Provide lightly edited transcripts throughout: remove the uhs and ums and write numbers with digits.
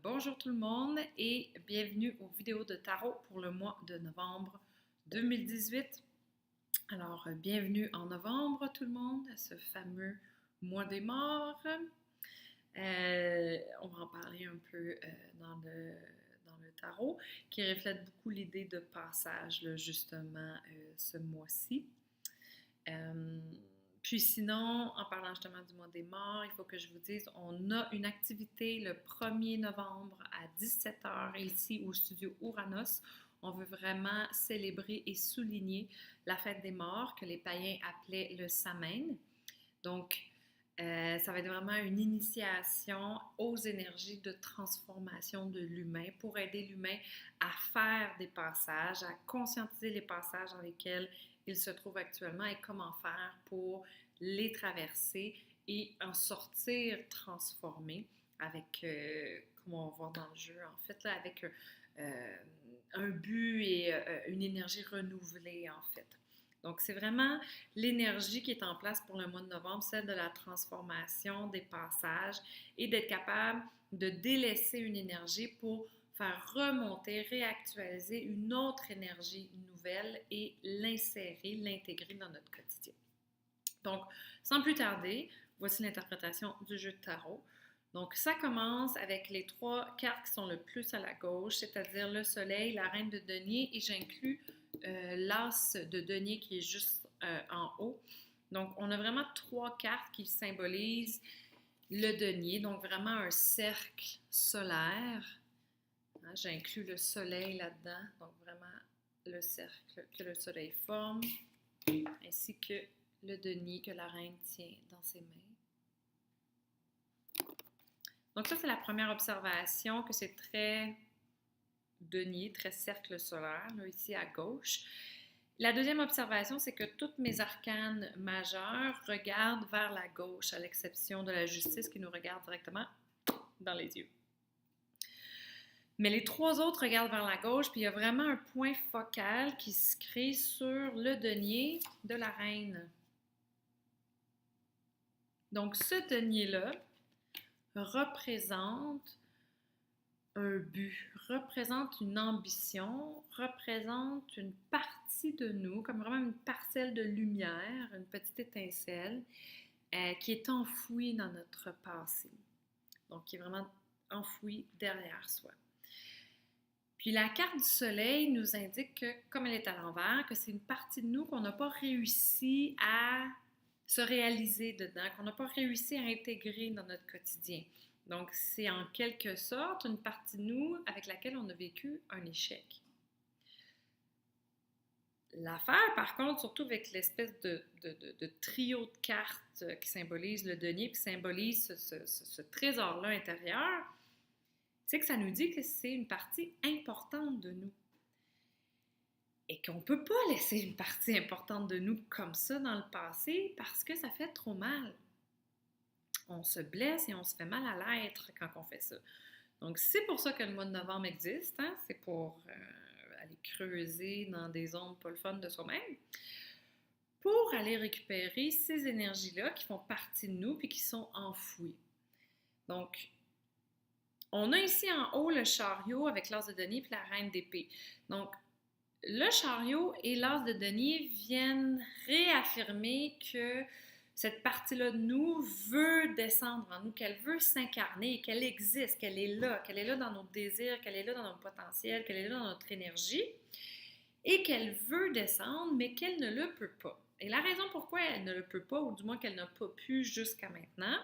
Bonjour tout le monde et bienvenue aux vidéos de tarot pour le mois de novembre 2018. Bienvenue en novembre tout le monde, à ce fameux mois des morts. On va en parler un peu dans le tarot, qui reflète beaucoup l'idée de passage, là, justement, ce mois-ci. Puis sinon, en parlant justement du mois des morts, il faut que je vous dise, on a une activité le 1er novembre à 17h ici au studio Ouranos. On veut vraiment célébrer et souligner la fête des morts que les païens appelaient le Samhain. Donc, ça va être vraiment une initiation aux énergies de transformation de l'humain pour aider l'humain à faire des passages, à conscientiser les passages dans lesquels il se trouve actuellement et comment faire pour les traverser et en sortir transformé avec, comme on va voir dans le jeu, en fait, là, avec un but et une énergie renouvelée, en fait. Donc, c'est vraiment l'énergie qui est en place pour le mois de novembre, celle de la transformation, des passages et d'être capable de délaisser une énergie pour faire remonter, réactualiser une autre énergie nouvelle et l'insérer, l'intégrer dans notre quotidien. Donc, sans plus tarder, voici l'interprétation du jeu de tarot. Donc, ça commence avec les 3 cartes qui sont le plus à la gauche, c'est-à-dire le soleil, la reine de denier et j'inclus l'as de denier qui est juste en haut. Donc, on a vraiment 3 cartes qui symbolisent le denier, donc vraiment un cercle solaire. Hein, j'inclus le soleil là-dedans, donc vraiment le cercle que le soleil forme, ainsi que le denier que la reine tient dans ses mains. Donc ça, c'est la première observation, que c'est très denier, très cercle solaire, là, ici à gauche. La deuxième observation, c'est que toutes mes arcanes majeures regardent vers la gauche, à l'exception de la justice qui nous regarde directement dans les yeux. Mais les 3 autres regardent vers la gauche, puis il y a vraiment un point focal qui se crée sur le denier de la reine. Donc, ce denier-là représente un but, représente une ambition, représente une partie de nous, comme vraiment une parcelle de lumière, une petite étincelle qui est enfouie dans notre passé. Donc, qui est vraiment enfouie derrière soi. Puis la carte du soleil nous indique que, comme elle est à l'envers, que c'est une partie de nous qu'on n'a pas réussi à se réaliser dedans, qu'on n'a pas réussi à intégrer dans notre quotidien. Donc, c'est en quelque sorte une partie de nous avec laquelle on a vécu un échec. L'affaire, par contre, surtout avec l'espèce de trio de cartes qui symbolise le denier, qui symbolise ce trésor-là intérieur, c'est que ça nous dit que c'est une partie importante de nous. Et qu'on ne peut pas laisser une partie importante de nous comme ça dans le passé parce que ça fait trop mal. On se blesse et on se fait mal à l'être quand on fait ça. Donc, c'est pour ça que le mois de novembre existe. Hein? C'est pour aller creuser dans des zones pas le fun de soi-même. Pour aller récupérer ces énergies-là qui font partie de nous et qui sont enfouies. Donc, on a ici en haut le chariot avec l'as de denier et la reine d'épée. Donc, le chariot et l'as de denier viennent réaffirmer que cette partie-là de nous veut descendre en nous, qu'elle veut s'incarner, qu'elle existe, qu'elle est là dans nos désirs, qu'elle est là dans notre potentiel, qu'elle est là dans notre énergie, et qu'elle veut descendre, mais qu'elle ne le peut pas. Et la raison pourquoi elle ne le peut pas, ou du moins qu'elle n'a pas pu jusqu'à maintenant,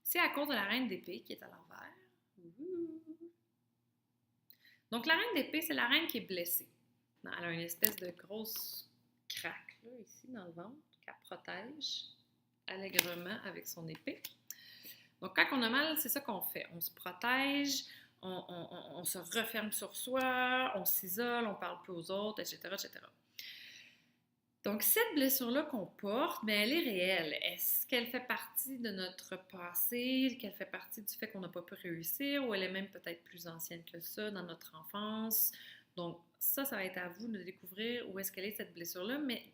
c'est à cause de la reine d'épée qui est à l'envers. Donc, la reine d'épée, c'est la reine qui est blessée. Elle a une espèce de grosse craque, là, ici, dans le ventre, qu'elle protège allègrement avec son épée. Donc, quand on a mal, c'est ça qu'on fait. On se protège, on se referme sur soi, on s'isole, on ne parle plus aux autres, etc., etc. Donc, cette blessure-là qu'on porte, bien, elle est réelle. Est-ce qu'elle fait partie de notre passé, qu'elle fait partie du fait qu'on n'a pas pu réussir, ou elle est même peut-être plus ancienne que ça, dans notre enfance? Donc, ça va être à vous de découvrir où est-ce qu'elle est, cette blessure-là, mais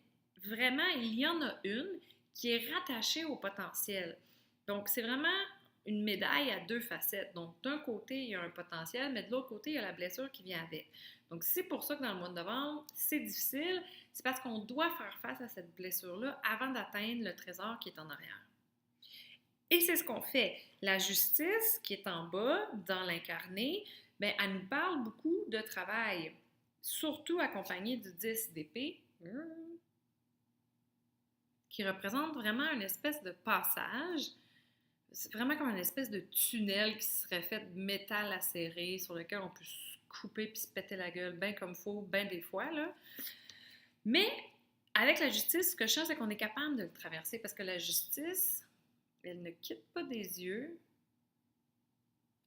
vraiment, il y en a une qui est rattachée au potentiel. Donc, c'est vraiment une médaille à deux facettes. Donc, d'un côté, il y a un potentiel, mais de l'autre côté, il y a la blessure qui vient avec. Donc, c'est pour ça que dans le mois de novembre, c'est difficile. C'est parce qu'on doit faire face à cette blessure-là avant d'atteindre le trésor qui est en arrière. Et c'est ce qu'on fait. La justice, qui est en bas, dans l'incarné, bien, elle nous parle beaucoup de travail, surtout accompagnée du 10 d'épée, qui représente vraiment une espèce de passage. C'est vraiment comme une espèce de tunnel qui serait fait de métal acéré sur lequel on peut se couper puis se péter la gueule bien comme il faut, bien des fois, là. Mais avec la justice, ce que je sens, c'est qu'on est capable de le traverser parce que la justice, elle ne quitte pas des yeux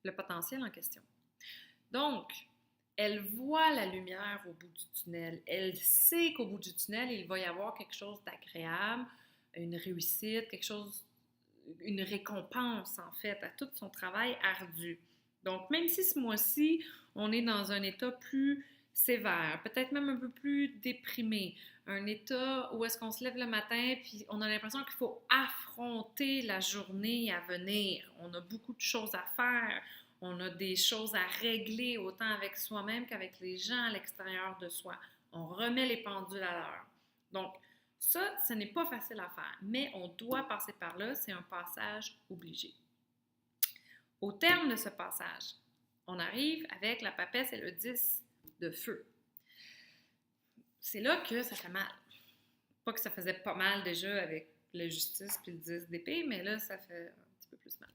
le potentiel en question. Donc, elle voit la lumière au bout du tunnel. Elle sait qu'au bout du tunnel, il va y avoir quelque chose d'agréable, une réussite, quelque chose, une récompense, en fait, à tout son travail ardu. Donc, même si ce mois-ci, on est dans un état plus sévère, peut-être même un peu plus déprimé, un état où est-ce qu'on se lève le matin puis on a l'impression qu'il faut affronter la journée à venir. On a beaucoup de choses à faire. On a des choses à régler autant avec soi-même qu'avec les gens à l'extérieur de soi. On remet les pendules à l'heure. Donc, ça, ce n'est pas facile à faire, mais on doit passer par là. C'est un passage obligé. Au terme de ce passage, on arrive avec la papesse et le 10 de feu. C'est là que ça fait mal. Pas que ça faisait pas mal déjà avec la justice puis le 10 d'épée, mais là, ça fait un petit peu plus mal.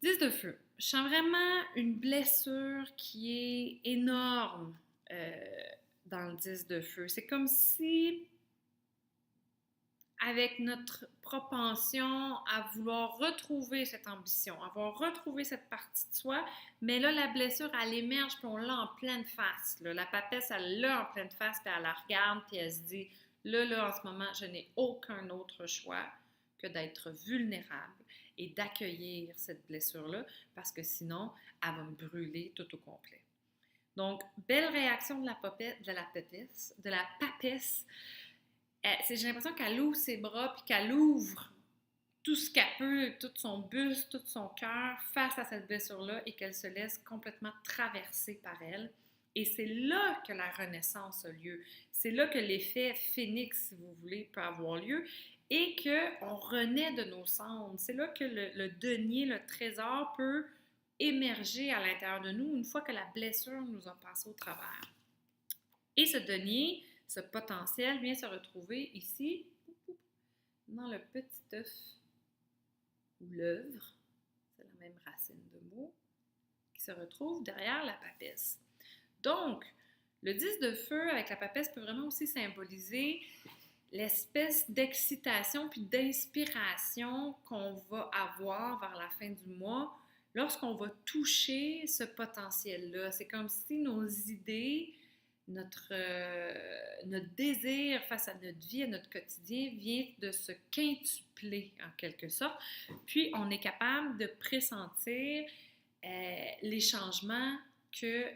10 de feu. Je sens vraiment une blessure qui est énorme dans le 10 de feu. C'est comme si, avec notre propension à vouloir retrouver cette ambition, avoir retrouvé cette partie de soi, mais là, la blessure, elle émerge, puis on l'a en pleine face. Là. La papesse, elle l'a en pleine face, puis elle la regarde, puis elle se dit, là, en ce moment, je n'ai aucun autre choix que d'être vulnérable et d'accueillir cette blessure-là, parce que sinon, elle va me brûler tout au complet. Donc, belle réaction de la papesse. J'ai l'impression qu'elle ouvre ses bras, puis qu'elle ouvre tout ce qu'elle peut, tout son buste, tout son cœur face à cette blessure-là et qu'elle se laisse complètement traverser par elle. Et c'est là que la renaissance a lieu. C'est là que l'effet phénix, si vous voulez, peut avoir lieu et qu'on renaît de nos cendres. C'est là que le denier, le trésor peut émerger à l'intérieur de nous une fois que la blessure nous a passé au travers. Et ce denier, ce potentiel vient se retrouver ici, dans le petit œuf ou l'œuvre, c'est la même racine de mot, qui se retrouve derrière la papesse. Donc, le 10 de feu avec la papesse peut vraiment aussi symboliser l'espèce d'excitation puis d'inspiration qu'on va avoir vers la fin du mois lorsqu'on va toucher ce potentiel-là. C'est comme si nos idées, notre désir face à notre vie, à notre quotidien, vient de se quintupler en quelque sorte. Puis, on est capable de pressentir les changements que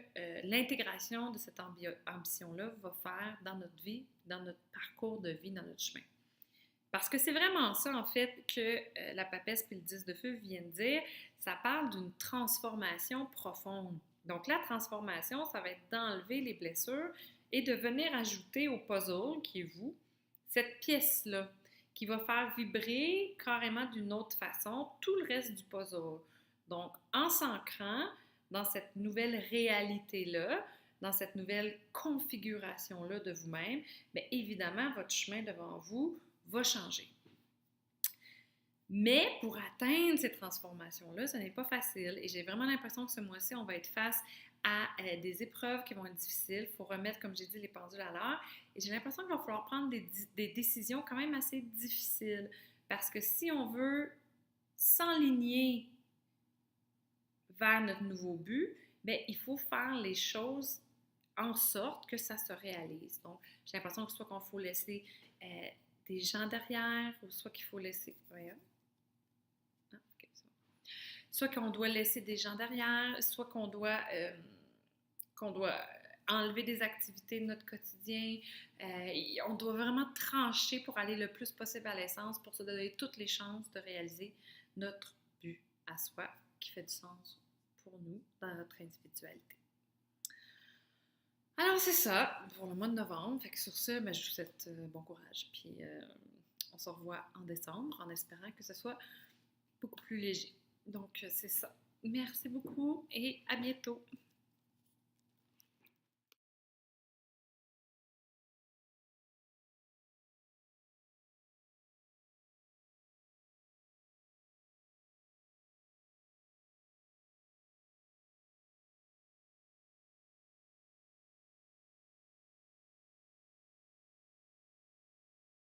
l'intégration de cette ambition-là va faire dans notre vie, dans notre parcours de vie, dans notre chemin. Parce que c'est vraiment ça, en fait, que la papesse puis le 10 de feu viennent dire. Ça parle d'une transformation profonde. Donc, la transformation, ça va être d'enlever les blessures et de venir ajouter au puzzle, qui est vous, cette pièce-là, qui va faire vibrer carrément d'une autre façon tout le reste du puzzle. Donc, en s'ancrant dans cette nouvelle réalité-là, dans cette nouvelle configuration-là de vous-même, bien évidemment, votre chemin devant vous va changer. Mais pour atteindre ces transformations-là, ce n'est pas facile et j'ai vraiment l'impression que ce mois-ci, on va être face à des épreuves qui vont être difficiles. Il faut remettre, comme j'ai dit, les pendules à l'heure et j'ai l'impression qu'il va falloir prendre des décisions quand même assez difficiles parce que si on veut s'enligner vers notre nouveau but, bien, il faut faire les choses en sorte que ça se réalise. Donc, j'ai l'impression que soit qu'il faut laisser des gens derrière ou soit qu'il faut laisser... Soit qu'on doit laisser des gens derrière, soit qu'on doit enlever des activités de notre quotidien. On doit vraiment trancher pour aller le plus possible à l'essence, pour se donner toutes les chances de réaliser notre but à soi qui fait du sens pour nous dans notre individualité. Alors, c'est ça pour le mois de novembre. Fait que sur ce, je vous souhaite bon courage. Puis, on se revoit en décembre en espérant que ce soit beaucoup plus léger. Donc, c'est ça. Merci beaucoup et à bientôt.